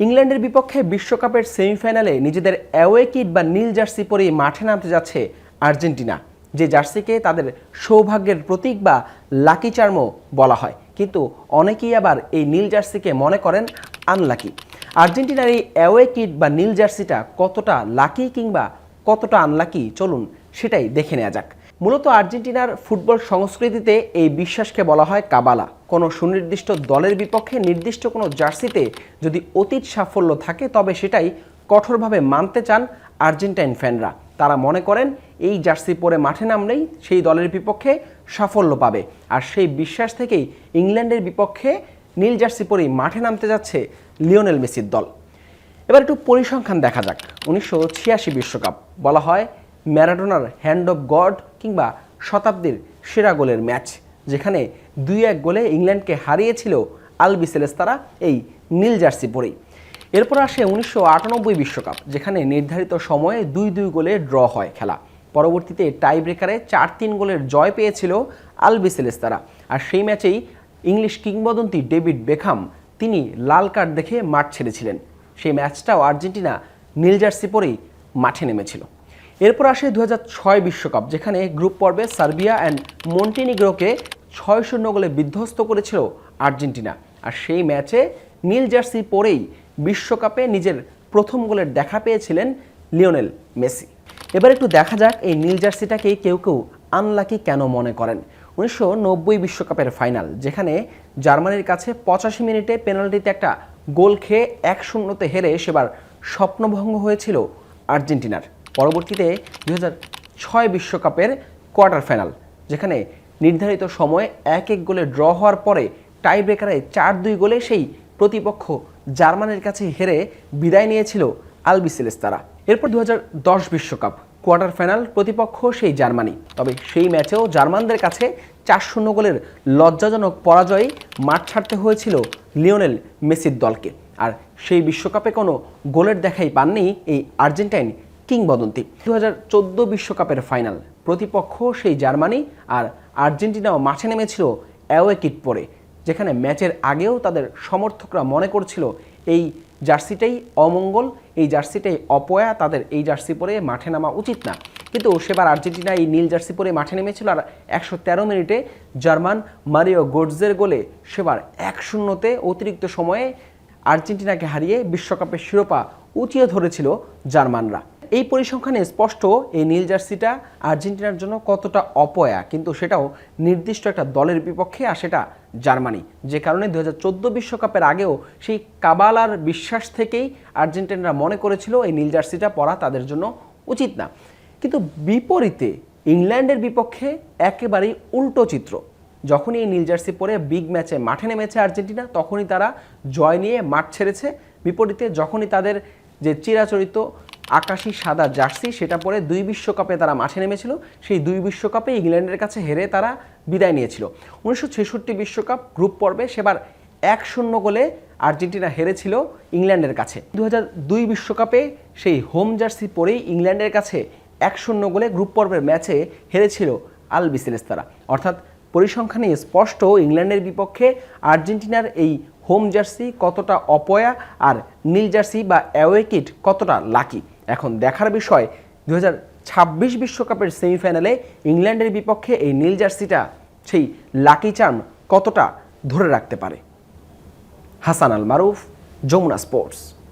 ইংল্যান্ডের বিপক্ষে বিশ্বকাপের সেমিফাইনালে নিজেদের অ্যাওয়ে কিট বা নীল জার্সি পরেই মাঠে নামতে যাচ্ছে আর্জেন্টিনা, যে জার্সিকে তাদের সৌভাগ্যের প্রতীক বা লাকি চার্মও বলা হয়। কিন্তু অনেকেই আবার এই নীল জার্সিকে মনে করেন আনলাকি। আর্জেন্টিনার এই অ্যাওয়ে কিট বা নীল জার্সিটা কতটা লাকি কিংবা কতটা আনলাকি, চলুন সেটাই দেখে নেওয়া যাক। মূলত আর্জেন্টিনার ফুটবল সংস্কৃতিতে এই বিশ্বাসকে বলা হয় কাবালা। কোনো সুনির্দিষ্ট দলের বিপক্ষে নির্দিষ্ট কোনো জার্সিতে যদি অতীত সাফল্য থাকে তবে সেটাই কঠোরভাবে মানতে চান আর্জেন্টাইন ফ্যানরা। তারা মনে করেন এই জার্সি পরে মাঠে নামলেই সেই দলের বিপক্ষে সাফল্য পাবে। আর সেই বিশ্বাস থেকেই ইংল্যান্ডের বিপক্ষে নীল জার্সি পরেই মাঠে নামতে যাচ্ছে লিওনেল মেসির দল। এবার একটু পরিসংখ্যান দেখা যাক। 1986 বিশ্বকাপ বলা হয় ম্যারাডোনার হ্যান্ড অফ গড কিংবা শতাব্দীর সেরা গোলের ম্যাচ, যেখানে 2-1 গোলে ইংল্যান্ডকে হারিয়েছিল আলবিসেলেস্তারা এই নীল জার্সি পরেই। এরপর আসে 1998 বিশ্বকাপ, যেখানে নির্ধারিত সময়ে 2-2 গোলে ড্র হয় খেলা। পরবর্তীতে টাই ব্রেকারে 4-3 গোলের জয় পেয়েছিল আলবিসেলেস্তারা। আর সেই ম্যাচেই ইংলিশ কিংবদন্তি ডেভিড বেকহাম তিনি লাল কার্ড দেখে মাঠ ছেড়েছিলেন। সেই ম্যাচটাও আর্জেন্টিনা নীল জার্সি পরেই মাঠে নেমেছিল। এরপর আসে 2006 বিশ্বকাপ, যেখানে গ্রুপ পর্বে সার্বিয়া অ্যান্ড মন্টিনিগ্রোকে 6-0 গোলে বিধ্বস্ত করেছিল আর্জেন্টিনা। আর সেই ম্যাচে নীল জার্সি পরেই বিশ্বকাপে নিজের প্রথম গোলের দেখা পেয়েছিলেন লিওনেল মেসি। এবার একটু দেখা যাক এই নীল জার্সিটাকেই কেউ কেউ আনলাকি কেন মনে করেন। 1990 বিশ্বকাপের ফাইনাল, যেখানে জার্মানির কাছে 85 মিনিটে পেনাল্টিতে একটা গোল খেয়ে 1-0 হেরে সেবার স্বপ্নভঙ্গ হয়েছিল আর্জেন্টিনার। পরবর্তীতে 2006 বিশ্বকাপের কোয়ার্টার ফাইনাল, যেখানে নির্ধারিত সময়ে 1-1 গোলে ড্র হওয়ার পরে টাই ব্রেকারে 4-2 গোলে সেই প্রতিপক্ষ জার্মানির কাছে হেরে বিদায় নিয়েছিল আলবিসেলেস্তারা। এরপর 2010 বিশ্বকাপ কোয়ার্টার ফাইনাল, প্রতিপক্ষ সেই জার্মানি। তবে সেই ম্যাচেও জার্মানদের কাছে 4-0 গোলের লজ্জাজনক পরাজয়ই মাঠ ছাড়তে হয়েছিল লিওনেল মেসির দলকে। আর সেই বিশ্বকাপে কোনো গোলের দেখাই পাননি এই আর্জেন্টাইন কিংবদন্তি। 2014 বিশ্বকাপের ফাইনাল, প্রতিপক্ষ সেই জার্মানি আর আর্জেন্টিনাও মাঠে নেমেছিল অ্যাওয়ে কিট পরে, যেখানে ম্যাচের আগেও তাদের সমর্থকরা মনে করছিল এই জার্সিটাই অমঙ্গল, এই জার্সিটাই অপয়া, তাদের এই জার্সি পরে মাঠে নামা উচিত না। কিন্তু সেবার আর্জেন্টিনা এই নীল জার্সি পরে মাঠে নেমেছিল আর 113 মিনিটে জার্মান মারিও গোটজের গোলে সেবার 1-0 অতিরিক্ত সময়ে আর্জেন্টিনাকে হারিয়ে বিশ্বকাপের শিরোপা উঁচিয়ে ধরেছিল জার্মানরা। এই পরিসংখ্যানে স্পষ্ট এই নীল জার্সিটা আর্জেন্টিনার জন্য কতটা অপয়া, কিন্তু সেটাও নির্দিষ্ট একটা দলের বিপক্ষে, আর সেটা জার্মানি। যে কারণে 2014 বিশ্বকাপের আগেও সেই কাবালার বিশ্বাস থেকেই আর্জেন্টিনারা মনে করেছিল এই নীল জার্সিটা পরা তাদের জন্য উচিত না। কিন্তু বিপরীতে ইংল্যান্ডের বিপক্ষে একেবারেই উল্টো চিত্র। যখনই এই নীল জার্সি পরে বিগ ম্যাচে মাঠে নেমেছে আর্জেন্টিনা, তখনই তারা জয় নিয়ে মাঠ ছেড়েছে। বিপরীতে যখনই তাদের যে চিরাচরিত আকাশি সাদা জার্সি সেটা পরে 2 বিশ্বকাপে তারা মাঠে নেমেছিল, সেই 2 বিশ্বকাপে ইংল্যান্ডের কাছে হেরে তারা বিদায় নিয়েছিল। 1966 বিশ্বকাপ গ্রুপ পর্বে সেবার 1-0 গোলে আর্জেন্টিনা হেরেছিল ইংল্যান্ডের কাছে। 2002 বিশ্বকাপে সেই হোম জার্সি পরেই ইংল্যান্ডের কাছে 1-0 গোলে গ্রুপ পর্বের ম্যাচে হেরেছিল আলবিসেলেস্তারা। অর্থাৎ পরিসংখ্যানে স্পষ্ট ইংল্যান্ডের বিপক্ষে আর্জেন্টিনার এই হোম জার্সি কতটা অপয়া আর নীল জার্সি বা অ্যাওয়ে কিট কতটা লাকি। এখন দেখার বিষয় 2026 বিশ্বকাপের সেমিফাইনালে ইংল্যান্ডের বিপক্ষে এই নীল জার্সিটা সেই লাকি চার্ম কতটা ধরে রাখতে পারে। হাসান আল মারুফ, যমুনা স্পোর্টস।